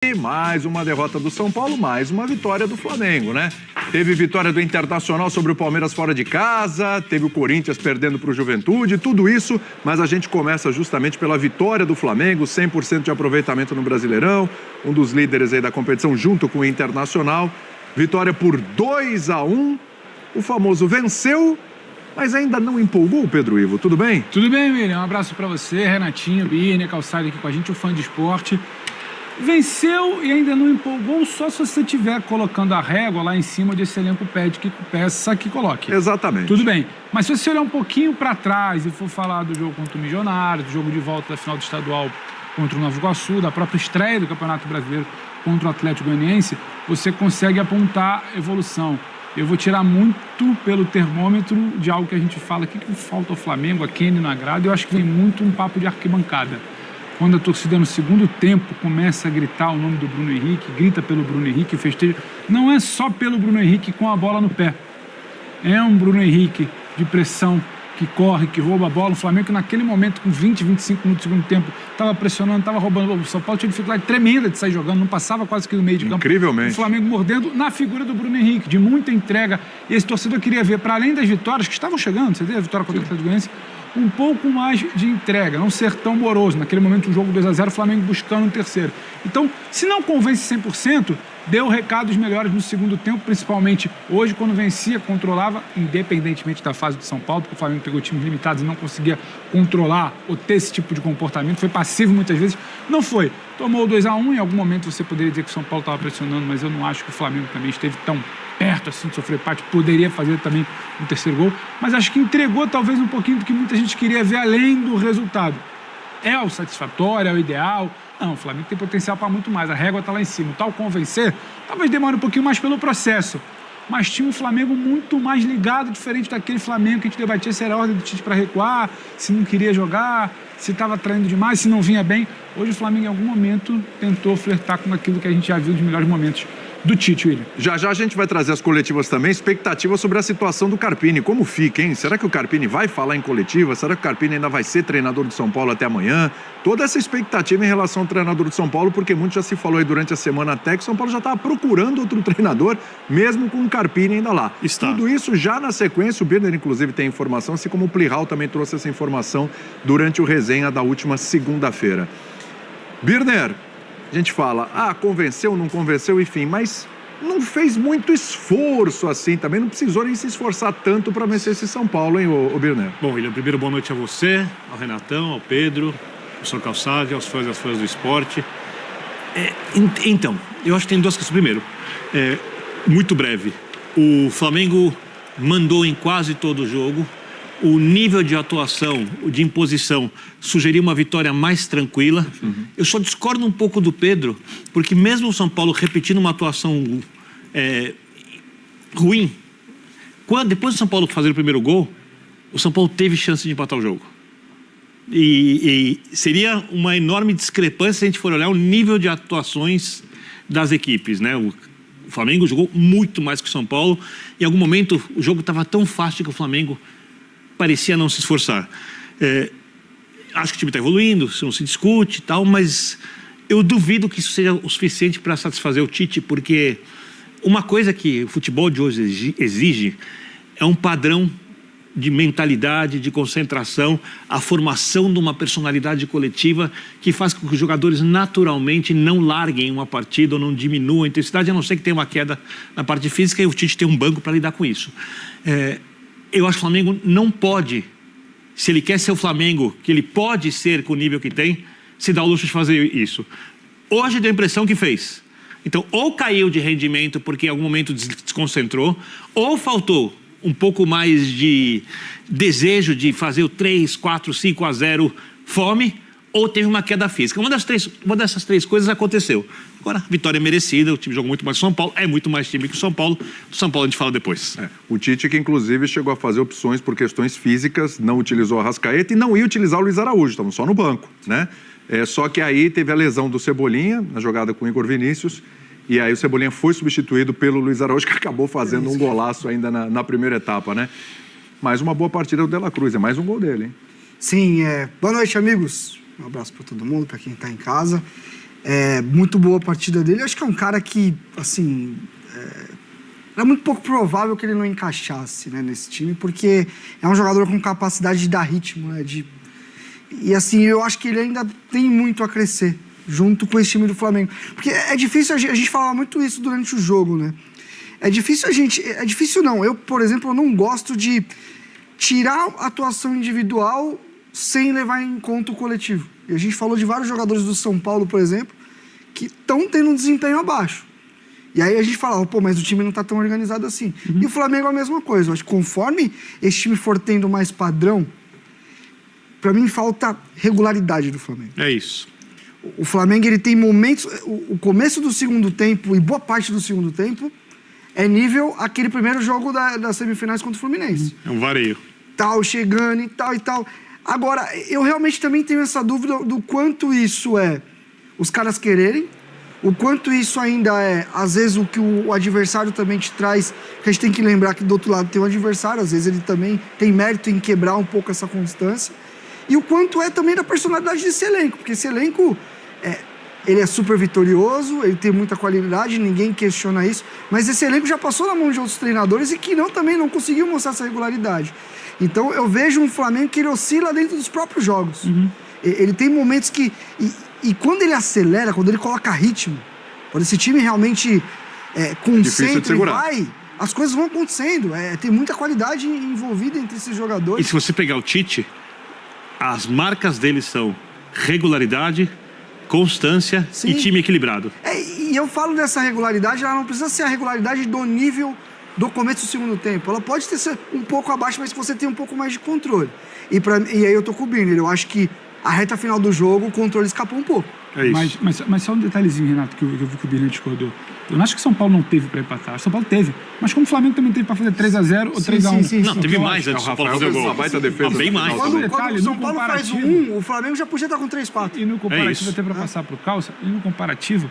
E mais uma derrota do São Paulo, mais uma vitória do Flamengo, né? Teve vitória do Internacional sobre o Palmeiras fora de casa, teve o Corinthians perdendo para o Juventude, tudo isso, mas a gente começa justamente pela vitória do Flamengo, 100% de aproveitamento no Brasileirão, um dos líderes aí da competição junto com o Internacional. Vitória por 2-1, o famoso venceu, mas ainda não empolgou, Pedro Ivo, tudo bem? Tudo bem, William, um abraço para você, Renatinho, Birner, Calçado aqui com a gente, o fã de esporte. Venceu e ainda não empolgou só se você estiver colocando a régua lá em cima desse elenco pede que peça que coloque. Exatamente. Tudo bem. Mas se você olhar um pouquinho para trás e for falar do jogo contra o Milionário, do jogo de volta da final do estadual contra o Nova Iguaçu, da própria estreia do Campeonato Brasileiro contra o Atlético Goianiense, você consegue apontar evolução. Eu vou tirar muito pelo termômetro de algo que a gente fala aqui que falta ao Flamengo, a Kenny na grada. Eu acho que vem muito um papo de arquibancada. Quando a torcida no segundo tempo começa a gritar o nome do Bruno Henrique, grita pelo Bruno Henrique, festeja, não é só pelo Bruno Henrique com a bola no pé. É um Bruno Henrique de pressão, que corre, que rouba a bola. O Flamengo que naquele momento, com 20, 25 minutos do segundo tempo, estava pressionando, estava roubando. O São Paulo tinha dificuldade tremenda de sair jogando, não passava quase que no meio de campo. Incrivelmente. O Flamengo mordendo na figura do Bruno Henrique, de muita entrega. E esse torcedor queria ver, para além das vitórias que estavam chegando, você vê a vitória contra o Atlético Goianiense, um pouco mais de entrega, não ser tão moroso. Naquele momento, o jogo 2-0, o Flamengo buscando um terceiro. Então, se não convence 100%, deu recados melhores no segundo tempo, principalmente hoje, quando vencia, controlava, independentemente da fase do São Paulo, porque o Flamengo pegou times limitados e não conseguia controlar ou ter esse tipo de comportamento. Foi passivo muitas vezes. Não foi. Tomou o 2-1, em algum momento você poderia dizer que o São Paulo estava pressionando, mas eu não acho que o Flamengo também esteve tão perto assim de sofrer empate, poderia fazer também um terceiro gol, mas acho que entregou talvez um pouquinho do que muita gente queria ver além do resultado. É o satisfatório, é o ideal? Não, o Flamengo tem potencial para muito mais, a régua está lá em cima. O tal convencer, talvez demore um pouquinho mais pelo processo, mas tinha um Flamengo muito mais ligado, diferente daquele Flamengo que a gente debatia se era a ordem do Tite para recuar, se não queria jogar, se estava traindo demais, se não vinha bem. Hoje o Flamengo em algum momento tentou flertar com aquilo que a gente já viu nos melhores momentos do Tite, William. Já já a gente vai trazer as coletivas também, expectativa sobre a situação do Carpini, como fica, hein? Será que o Carpini vai falar em coletiva? Será que o Carpini ainda vai ser treinador do São Paulo até amanhã? Toda essa expectativa em relação ao treinador do São Paulo, porque muito já se falou aí durante a semana até que o São Paulo já estava procurando outro treinador, mesmo com o Carpini ainda lá. Tudo isso já na sequência, o Birner inclusive tem informação, assim como o Plihal também trouxe essa informação durante o resenha da última segunda-feira. Birner, a gente fala, convenceu, não convenceu, enfim, mas não fez muito esforço assim também, não precisou nem se esforçar tanto para vencer esse São Paulo, hein, ô Birner? Bom, William, primeiro boa noite a você, ao Renatão, ao Pedro, ao Sr. Calçado, aos fãs e às fãs do esporte. Então, eu acho que tem duas questões. Primeiro, muito breve, o Flamengo mandou em quase todo o jogo. O nível de atuação, de imposição, sugeria uma vitória mais tranquila. Eu só discordo um pouco do Pedro, porque mesmo o São Paulo repetindo uma atuação ruim, depois do São Paulo fazer o primeiro gol, o São Paulo teve chance de empatar o jogo. E seria uma enorme discrepância se a gente for olhar o nível de atuações das equipes, né? O Flamengo jogou muito mais que o São Paulo. Em algum momento, o jogo estava tão fácil que o Flamengo parecia não se esforçar. Acho que o time está evoluindo, isso não se discute e tal, mas eu duvido que isso seja o suficiente para satisfazer o Tite, porque uma coisa que o futebol de hoje exige é um padrão de mentalidade, de concentração, a formação de uma personalidade coletiva que faz com que os jogadores naturalmente não larguem uma partida ou não diminuam a intensidade, a não ser que tenha uma queda na parte física, e o Tite tem um banco para lidar com isso. Eu acho que o Flamengo não pode, se ele quer ser o Flamengo, que ele pode ser com o nível que tem, se dá o luxo de fazer isso. Hoje deu a impressão que fez. Então, ou caiu de rendimento porque em algum momento desconcentrou, ou faltou um pouco mais de desejo de fazer o 3, 4, 5-0 fome, ou teve uma queda física. Uma dessas três coisas aconteceu. Agora, vitória merecida, o time jogou muito mais que o São Paulo, é muito mais time que o São Paulo. Do São Paulo a gente fala depois. O Tite que inclusive chegou a fazer opções por questões físicas, não utilizou a Arrascaeta e não ia utilizar o Luiz Araújo, estavam só no banco, né? Só que aí teve a lesão do Cebolinha, na jogada com o Igor Vinícius, e aí o Cebolinha foi substituído pelo Luiz Araújo, que acabou fazendo um golaço ainda na primeira etapa, né? Mais uma boa partida do De La Cruz, é mais um gol dele, hein? Sim, boa noite, amigos. Um abraço para todo mundo, para quem está em casa. Muito boa a partida dele. Eu acho que é um cara que, assim, era muito pouco provável que ele não encaixasse, né, nesse time, porque é um jogador com capacidade de dar ritmo, né, e assim, eu acho que ele ainda tem muito a crescer junto com esse time do Flamengo. Porque é difícil, a gente falava muito isso durante o jogo, né? É difícil não. Eu, por exemplo, eu não gosto de tirar a atuação individual sem levar em conta o coletivo. E a gente falou de vários jogadores do São Paulo, por exemplo, que estão tendo um desempenho abaixo. E aí a gente falava, pô, mas o time não tá tão organizado assim. E o Flamengo é a mesma coisa. Eu acho que conforme esse time for tendo mais padrão, pra mim falta regularidade do Flamengo. É isso. O Flamengo, ele tem momentos... O começo do segundo tempo e boa parte do segundo tempo é nível aquele primeiro jogo das semifinais contra o Fluminense. É um vareio. Tal, chegando e tal. Agora, eu realmente também tenho essa dúvida do quanto isso é os caras quererem, o quanto isso ainda é, às vezes, o que o adversário também te traz, que a gente tem que lembrar que do outro lado tem um adversário, às vezes ele também tem mérito em quebrar um pouco essa constância, e o quanto é também da personalidade desse elenco, porque esse elenco, ele é super vitorioso, ele tem muita qualidade, ninguém questiona isso, mas esse elenco já passou na mão de outros treinadores e que também não conseguiu mostrar essa regularidade. Então eu vejo um Flamengo que ele oscila dentro dos próprios jogos. Ele tem momentos que... E quando ele acelera, quando ele coloca ritmo, quando esse time realmente concentra e vai, as coisas vão acontecendo. Tem muita qualidade envolvida entre esses jogadores. E se você pegar o Tite, as marcas dele são regularidade, constância e time equilibrado. E eu falo dessa regularidade, ela não precisa ser a regularidade do nível do começo do segundo tempo. Ela pode ser um pouco abaixo, mas que você tem um pouco mais de controle. E aí eu tô cobrindo. Eu acho que a reta final do jogo, o controle escapou um pouco. É isso. Mas só um detalhezinho, Renato, que eu vi que o Birner discordou. Eu não acho que São Paulo não teve para empatar. São Paulo teve. Mas como o Flamengo também teve para fazer 3-0 ou 3-1. Não, teve mais antes do São Paulo fazer o gol. Uma baita defesa. Bem mais. Quando o São no Paulo faz o Flamengo já podia estar com 3-4. E no comparativo, até para passar para o Calça, e no comparativo,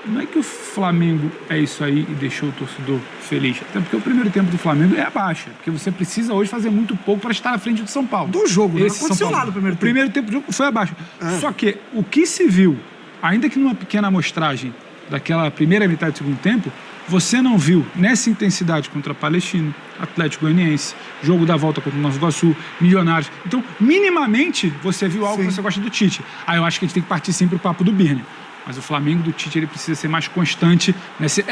não é que o Flamengo é isso aí e deixou o torcedor feliz. Até porque o primeiro tempo do Flamengo é abaixo. Porque você precisa hoje fazer muito pouco para estar à frente do São Paulo. Do jogo, não Esse aconteceu nada no primeiro tempo. O primeiro tempo do jogo foi abaixo. Só que o que se viu, ainda que numa pequena amostragem daquela primeira metade do segundo tempo, você não viu nessa intensidade contra Palestino, Atlético Goianiense, jogo da volta contra o Nova Iguaçu, Milionários. Então, minimamente, você viu algo que você gosta do Tite. Aí eu acho que a gente tem que partir sempre pro papo do Birner. Mas o Flamengo do Tite, ele precisa ser mais constante.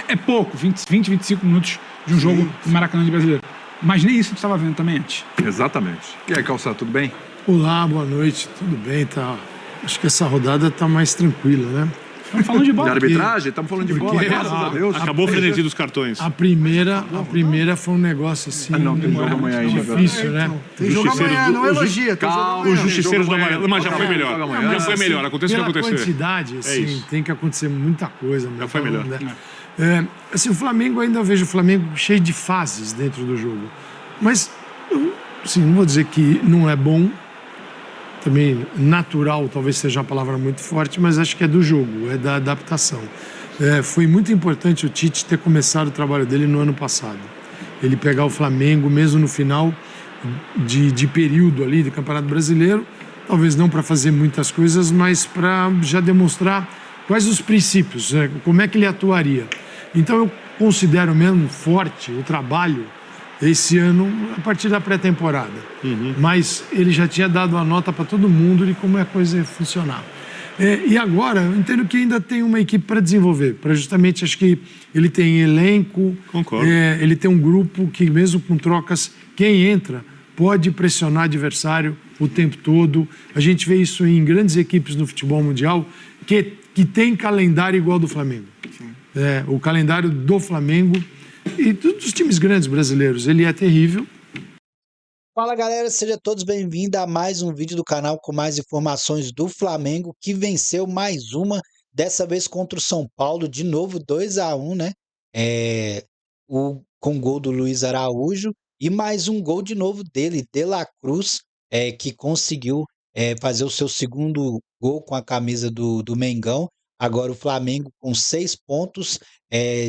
É pouco, 20, 25 minutos de um jogo no Maracanã de Brasileiro. Mas nem isso a gente estava vendo também antes. Exatamente. E aí, Calçado, tudo bem? Olá, boa noite, tudo bem? Tá. Acho que essa rodada tá mais tranquila, né? Estamos falando de bola. De arbitragem? Estamos falando de bola, graças a Deus. Acabou o frenesi dos cartões. A primeira foi um negócio assim. Não, tem jogo amanhã ainda. Difícil, né? Tem jogo amanhã, não elogia. Calma, Os justiceiros jogo da amanhã. Amarela. Mas já foi Joga melhor. amanhã. Já foi melhor. Aconteceu o que Pela aconteceu. quantidade, assim, isso. tem que acontecer muita coisa. Já foi melhor. Né? Assim, o Flamengo, ainda vejo o Flamengo cheio de fases dentro do jogo. Mas, assim, não vou dizer que não é bom. Também natural, talvez seja uma palavra muito forte, mas acho que é do jogo, é da adaptação. Foi muito importante o Tite ter começado o trabalho dele no ano passado. Ele pegar o Flamengo, mesmo no final de período ali do Campeonato Brasileiro, talvez não para fazer muitas coisas, mas para já demonstrar quais os princípios, né? Como é que ele atuaria. Então eu considero mesmo forte o trabalho esse ano a partir da pré-temporada. Mas ele já tinha dado a nota para todo mundo de como a coisa ia funcionar. E agora, eu entendo que ainda tem uma equipe para desenvolver, para justamente, acho que ele tem elenco, Concordo. Ele tem um grupo que mesmo com trocas, quem entra pode pressionar adversário o tempo todo. A gente vê isso em grandes equipes no futebol mundial, que tem calendário igual ao do Flamengo. O calendário do Flamengo e dos times grandes brasileiros, ele é terrível. Fala galera, sejam todos bem-vindos a mais um vídeo do canal com mais informações do Flamengo, que venceu mais uma, dessa vez contra o São Paulo, de novo 2-1, né? Com gol do Luiz Araújo e mais um gol de novo dele, De La Cruz, que conseguiu fazer o seu segundo gol com a camisa do Mengão. Agora o Flamengo com 6 pontos,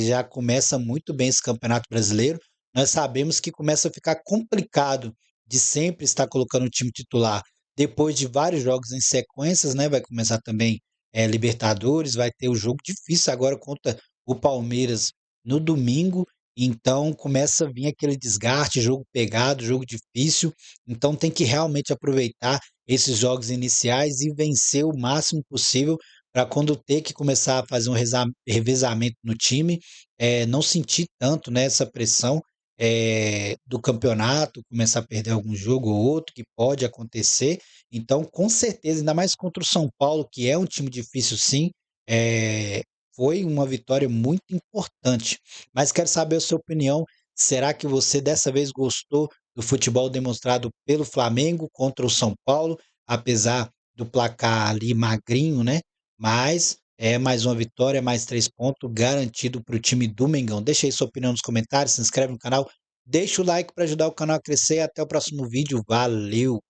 já começa muito bem esse Campeonato Brasileiro. Nós sabemos que começa a ficar complicado de sempre estar colocando o time titular depois de vários jogos em sequências, né? Vai começar também Libertadores, vai ter o jogo difícil agora contra o Palmeiras no domingo, então começa a vir aquele desgaste, jogo pegado, jogo difícil, então tem que realmente aproveitar esses jogos iniciais e vencer o máximo possível para quando ter que começar a fazer um revezamento no time, não sentir tanto, né, essa pressão do campeonato, começar a perder algum jogo ou outro, que pode acontecer. Então, com certeza, ainda mais contra o São Paulo, que é um time difícil sim, foi uma vitória muito importante. Mas quero saber a sua opinião. Será que você dessa vez gostou do futebol demonstrado pelo Flamengo contra o São Paulo, apesar do placar ali magrinho, né? Mas é mais uma vitória, mais 3 pontos garantido para o time do Mengão. Deixa aí sua opinião nos comentários, se inscreve no canal, deixa o like para ajudar o canal a crescer. Até o próximo vídeo. Valeu!